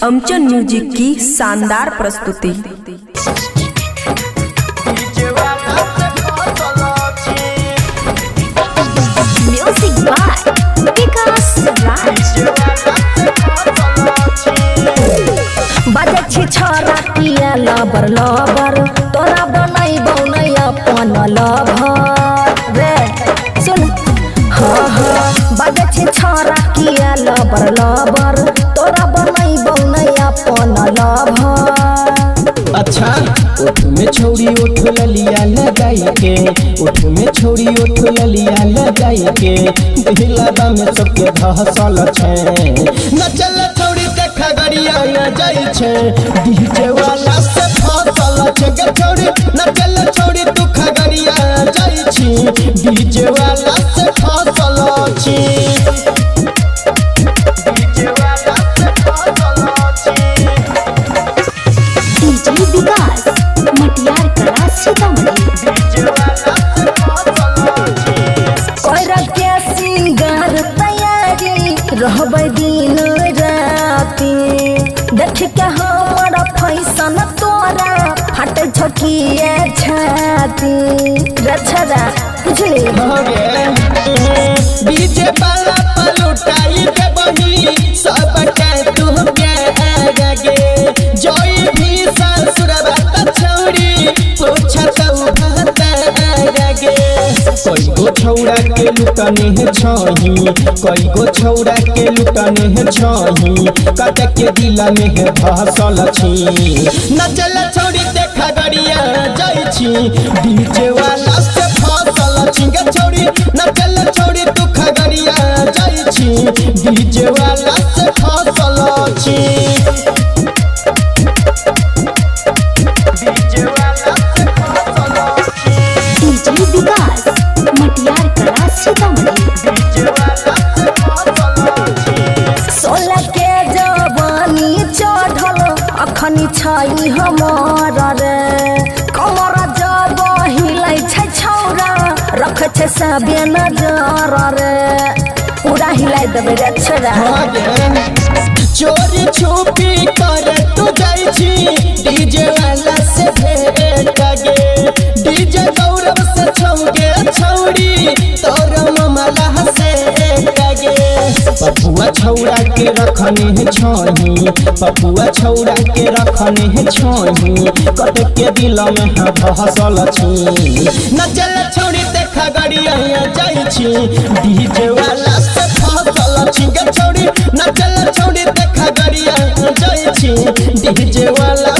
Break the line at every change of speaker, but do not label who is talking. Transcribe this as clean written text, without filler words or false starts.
अमचन music की शानदार प्रस्तुति।
म्यूजिक बाय विकास राज। बजे छी छोरा किया लबर लबर तोरा बनाई बनई अपन लभर रे सुन हाँ हाँ बजे छी छोरा किया लबर लबर तोरा बनाई बनई अपन लभर।
अच्छा ओठ में छोड़ी ओठ ललिया लगाई के ओठ में छोड़ी ओठ ललिया लगाई के दिलादा में सबके धसल छे न चल छोड़ी देखा गरिया न जाई छे डीजे वाला से फसल छे गे छोड़ी न चल छोड़ी तू खगरिया जाई छी डीजे वाला से फसल छी डीजे वाला से फसल छी।
डीजे विकास मटियार कला सीतामढ़ी। कोइरा के सिंगार तैयारी रहबै दिन राती देख के हमर फैशन तोरा हट छकिए छाती रछरा बुझली
डीजे वाला पलुटाई के बही सब के तू के आगे जोई भी ससुरबा त छौड़ी पूछत भता आगे कोई गो छौड़ा के लुटने है छही कोई गो छौड़ा के लुटने है छही कत के दिल में है फसल छी न चल छौड़ी देखा गरिया जाई छी डीजे वाला से फसल छी गे छौड़ी न चल छौड़ी तू खगरिया जाई छी डीजे वाला से फसल छी डीजे वाला से फसल छी।
डीजे विकास मटियार कला सीतामढ़ी।
डीजे वाला से फसल छी।
16 के जवानी चढ़ल अखनी छई हमर रे कमर जब हिलै छै छौरा रख छै सबे नजर रे पूरा हिलाई देबे रे छोरा।
चोरी छुपी कर तू जाई छी डीजे वाला से भेंट गे डीजे गौरव से छौगे छौड़ी तोर ममला से गे पपुआ छौड़ा के रखने है छही पपुआ छौड़ा के रखने है छही कत के दिल में है फसल छी न चल छौड़ी देखा गरिया जाई छी डीजे वाला से फसल छी गे छौड़ी न चल छौड़ी देखा गरिया जाई छी डीजे वाला